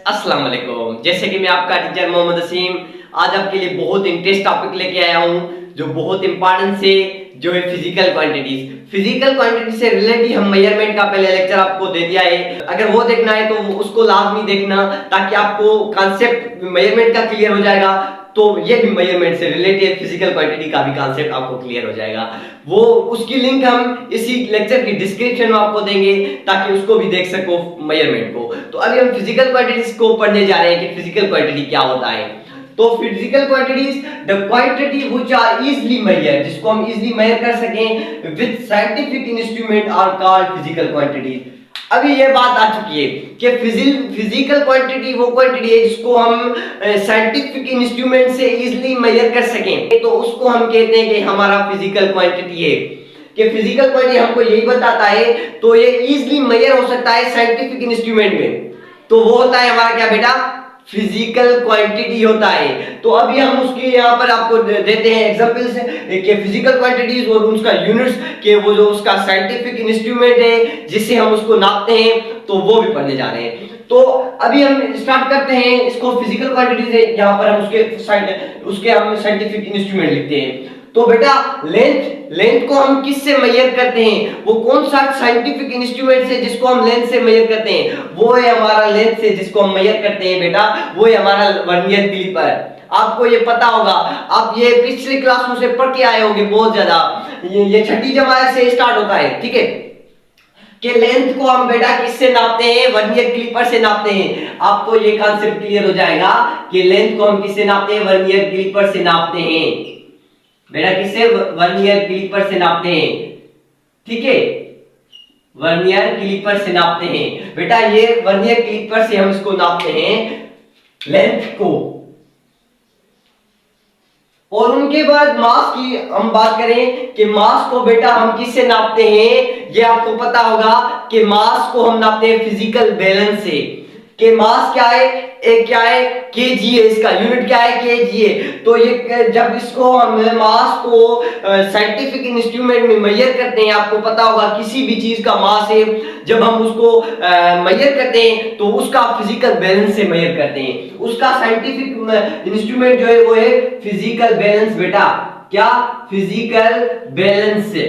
अस्सलाम वालेकुम। जैसे कि मैं आपका टीचर मोहम्मद असीम आज आपके लिए बहुत इंटरेस्ट टॉपिक लेके आया हूँ जो बहुत इंपॉर्टेंट से जो है फिजिकल क्वांटिटीज। फिजिकल क्वांटिटी से रिलेटेड हम मेजरमेंट का पहले लेक्चर आपको दे दिया है, अगर वो देखना है तो उसको लाजमी देखना ताकि आपको कॉन्सेप्ट मेजरमेंट का क्लियर हो जाएगा। तो ये भी मेजरमेंट से रिलेटेड फिजिकल क्वांटिटी का भी कॉन्सेप्ट आपको क्लियर हो जाएगा। वो उसकी लिंक हम इसी लेक्चर की डिस्क्रिप्शन में आपको देंगे ताकि उसको भी देख सको मेजरमेंट को। तो अभी हम फिजिकल क्वांटिटीज को पढ़ने जा रहे हैं कि फिजिकल क्वांटिटी क्या होता है। तो physical quantities the quantity which are easily measured, जिसको हम इजीली मेजर कर सकें with scientific instrument are called physical quantities. अभी ये बात आ चुकी है कि फिजिकल क्वांटिटी वो क्वांटिटी है जिसको हम साइंटिफिक इंस्ट्रूमेंट से इजीली मेजर कर सकें, तो उसको हम कहते हैं कि हमारा फिजिकल क्वांटिटी है। कि फिजिकल क्वांटिटी हमको यही बताता है, तो ये इजीली मेजर हो सकता है साइंटिफिक इंस्ट्रूमेंट में, तो वो होता है हमारा क्या बेटा, फिजिकल क्वांटिटी होता है। तो अभी हम उसके यहाँ पर आपको देते हैं एग्जांपल्स कि फिजिकल क्वांटिटीज और उसका यूनिट्स के वो जो उसका साइंटिफिक इंस्ट्रूमेंट है जिससे हम उसको नापते हैं, तो वो भी पढ़ने जा रहे हैं। तो अभी हम स्टार्ट करते हैं इसको। फिजिकल क्वांटिटीज है, यहाँ पर हम उसके हम साइंटिफिक इंस्ट्रूमेंट लिखते हैं। तो बेटा लेंथ को हम किससे मेजर करते हैं, वो कौन सा साइंटिफिक इंस्ट्रूमेंट से जिसको हम लेंथ से मेजर करते हैं, वो है हमारा लेंथ से जिसको हम मेजर करते हैं बेटा, वो है हमारा वर्नियर कैलिपर। आपको ये पता होगा, आप ये पिछली क्लासों से पढ़ के आए होंगे बहुत ज्यादा। ये छठी जमात से स्टार्ट होता है, ठीक है, कि लेंथ को हम बेटा किससे नापते हैं, वर्नियर कैलिपर से नापते हैं। आपको ये कॉन्सेप्ट क्लियर हो जाएगा कि लेंथ को हम किससे नापते हैं, वर्नियर कैलिपर से नापते हैं बेटा, किससे, वर्नियर कैलिपर से नापते हैं, ठीक है, वर्नियर कैलिपर से नापते हैं बेटा। ये वर्नियर कैलिपर से हम इसको नापते हैं लेंथ को। और उनके बाद मास की हम बात करें कि मास को बेटा हम किससे नापते हैं, ये आपको पता होगा कि मास को हम नापते हैं फिजिकल बैलेंस से। कि मास क्या है, एक क्या है, केजी है, इसका यूनिट क्या है, केजी है। तो ये जब इसको हम मास को साइंटिफिक इंस्ट्रूमेंट में मेजर करते हैं, आपको पता होगा किसी भी चीज का मास है, जब हम उसको मेजर करते हैं तो उसका फिजिकल बैलेंस से मेजर करते हैं। उसका साइंटिफिक इंस्ट्रूमेंट जो है वो है फिजिकल बैलेंस बेटा, क्या, फिजिकल बैलेंस से।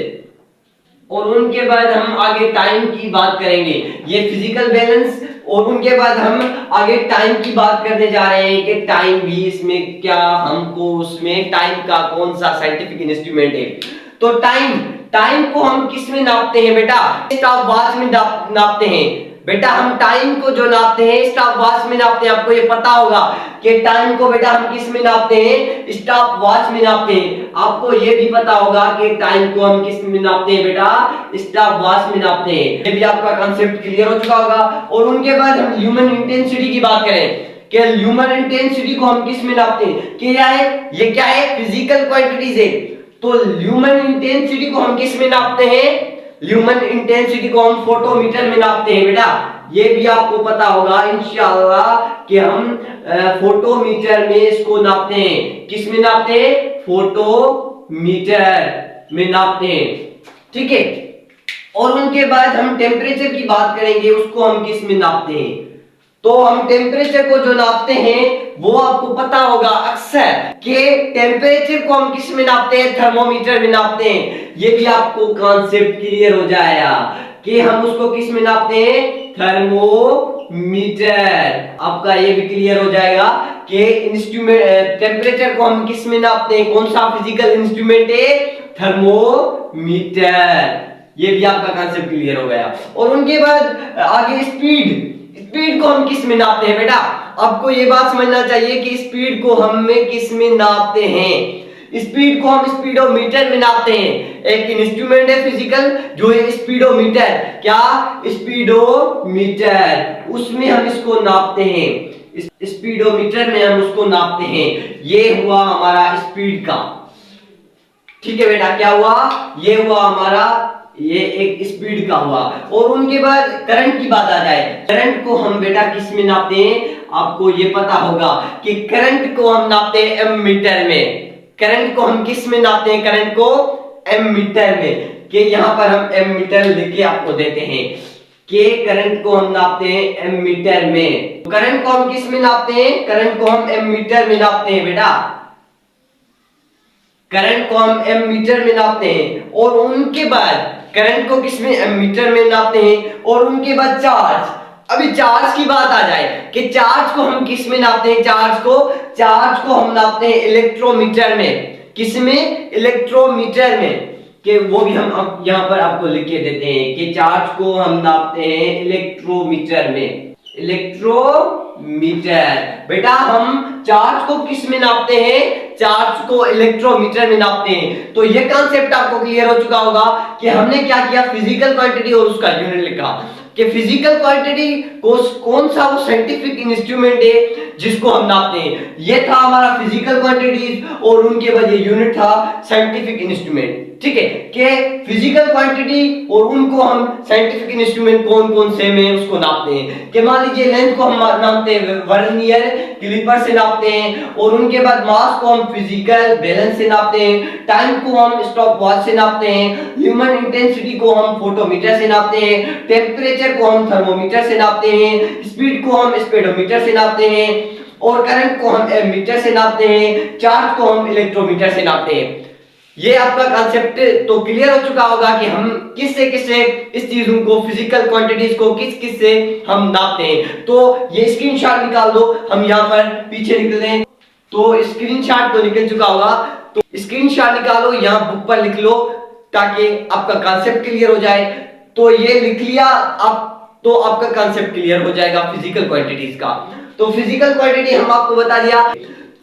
और उनके बाद हम आगे टाइम की बात करेंगे, ये फिजिकल बैलेंस। और उनके बाद हम आगे टाइम की बात करने जा रहे हैं कि टाइम भी इसमें क्या, हमको उसमें टाइम का कौन सा साइंटिफिक इंस्ट्रूमेंट है। तो टाइम को हम किस में नापते हैं बेटा, स्टॉप वॉच में नापते हैं बेटा। हम टाइम को जो नापते हैं स्टॉप वॉच में नापते हैं। आपको ये पता होगा कि टाइम को बेटा हम किस में नापते हैं, स्टॉप वॉच में नापते हैं। आपको ये भी पता होगा कि टाइम को हम किस में नापते हैं बेटा, स्टॉप वॉच में नापते हैं। ये भी आपका कांसेप्ट क्लियर हो चुका होगा। और उनके बाद हम ह्यूमन इंटेंसिटी की बात करें कि ह्यूमन इंटेंसिटी को हम किस में नापते हैं, क्या है, ये क्या है, फिजिकल क्वांटिटीज है। तो ह्यूमन इंटेंसिटी को हम किस में नापते हैं, ह्यूमन इंटेंसिटी को हम फोटोमीटर में नापते हैं बेटा। ये भी आपको पता होगा इंशाअल्लाह कि हम फोटोमीटर में इसको नापते हैं। किस में नापते हैं, फोटोमीटर में नापते हैं, ठीक है। और उनके बाद हम टेम्परेचर की बात करेंगे, उसको हम किस में नापते हैं। तो हम टेम्परेचर को जो नापते हैं वो आपको पता होगा अक्सर कि टेम्परेचर को हम किस में नापते हैं, थर्मोमीटर में नापते हैं। ये भी आपको कॉन्सेप्ट क्लियर हो जाएगा कि हम उसको किस में नापते हैं, थर्मोमीटर। आपका ये भी क्लियर हो जाएगा कि इंस्ट्रूमेंट टेम्परेचर को हम किस में नापते हैं, कौन सा फिजिकल इंस्ट्रूमेंट है, थर्मोमीटर। ये भी आपका कॉन्सेप्ट क्लियर हो गया। और उनके बाद आगे स्पीड को हम किस में नापते हैं बेटा। आपको ये बात समझना चाहिए कि स्पीड को हम किस में नापते हैं। स्पीड को हम स्पीडोमीटर में नापते हैं। एक इंस्ट्रूमेंट है फिजिकल जो है स्पीडोमीटर, क्या, स्पीडोमीटर, उसमें हम इसको नापते हैं। स्पीडोमीटर में हम उसको नापते हैं। ये हुआ हमारा स्पीड का, ठीक है बेटा, क्या हुआ, ये हुआ हमारा, ये एक स्पीड का हुआ। और उनके बाद करंट की बात आ जाए, करंट को हम बेटा किस में नापते हैं। आपको ये पता होगा कि करंट को हम नापते हैं एमीटर में। करंट को हम किस में नापते हैं, करंट को एमीटर में। कि यहां पर हम एमीटर लेके आपको देते हैं। के करंट को हम नापते हैं एमीटर में। करंट को हम किस में नापते हैं? करंट को हम एमीटर में नापते हैं बेटा, करंट को हम एमीटर में नापते हैं। और उनके बाद करंट को किस में? एमीटर में नापते हैं। और उनके बाद चार्ज, अभी चार्ज की बात आ जाए कि चार्ज को हम किस में नापते हैं? चार्ज को हम नापते हैं इलेक्ट्रोमीटर में। किस में? इलेक्ट्रोमीटर में। कि वो भी हम अब यहां पर आपको लिख के देते हैं कि चार्ज को हम नापते हैं इलेक्ट्रोमीटर में। इलेक्ट्रोमीटर बेटा, हम चार्ज को किस में नापते हैं? चार्ज को इलेक्ट्रोमीटर में नापते हैं। तो ये कॉन्सेप्ट आपको क्लियर हो चुका होगा कि हमने क्या किया, फिजिकल क्वांटिटी और उसका यूनिट लिखा कि फिजिकल क्वांटिटी को कौन सा वो साइंटिफिक इंस्ट्रूमेंट है जिसको हम नापते हैं। ये था हमारा फिजिकल क्वांटिटीज और उनके बाद ये यूनिट था साइंटिफिक इंस्ट्रूमेंट। ठीक है कि फिजिकल क्वांटिटी और उनको हम साइंटिफिक इंस्ट्रूमेंट कौन कौन से में उसको नापते हैं। कि मान लीजिए लेंथ को हम नापते हैं वर्नियर कैलिपर से नापते हैं। और उनके बाद मास को हम फिजिकल बैलेंस से नापते हैं। टाइम को हम स्टॉप वॉच से नापते हैं। ह्यूमन इंटेंसिटी को हम फोटोमीटर से नापते हैं। टेम्परेचर को हम थर्मोमीटर से नापते हैं। स्पीड को हम स्पीडोमीटर से नापते हैं। और करंट को हम एमीटर से नापते हैं। चार्ज को हम इलेक्ट्रोमीटर से नापते हैं। ये आपका कॉन्सेप्ट तो क्लियर हो चुका होगा कि हम किससे किससे इस चीजों को, फिजिकल क्वांटिटीज को किस किस से हम नापते हैं। तो ये स्क्रीनशॉट निकाल दो, हम यहाँ पर पीछे निकल दें। तो स्क्रीनशॉट तो निकल चुका होगा, तो स्क्रीनशॉट निकालो, यहाँ बुक पर लिख लो ताकि आपका कॉन्सेप्ट क्लियर हो जाए। तो ये लिख लिया आप, तो आपका कॉन्सेप्ट क्लियर हो जाएगा फिजिकल क्वांटिटीज का। तो फिजिकल क्वांटिटी हम आपको बता दिया।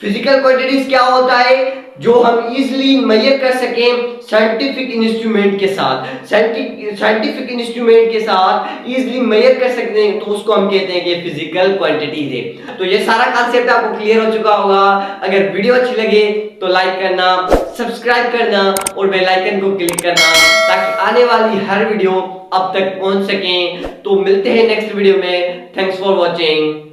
फिजिकल क्वांटिटीज क्या होता है? जो हम इजीली मेजर कर सकें साइंटिफिक इंस्ट्रूमेंट के साथ, साइंटिफिक इंस्ट्रूमेंट के साथ इजीली मेजर कर सकते हैं, तो उसको हम कहते हैं कि फिजिकल क्वांटिटीज है। तो ये सारा कांसेप्ट आपको क्लियर हो चुका होगा। अगर वीडियो अच्छी लगे तो लाइक करना, सब्सक्राइब करना और बेल आइकन को क्लिक करना ताकि आने वाली हर वीडियो अब तक पहुंच सके। तो मिलते हैं नेक्स्ट वीडियो में। Thanks for watching.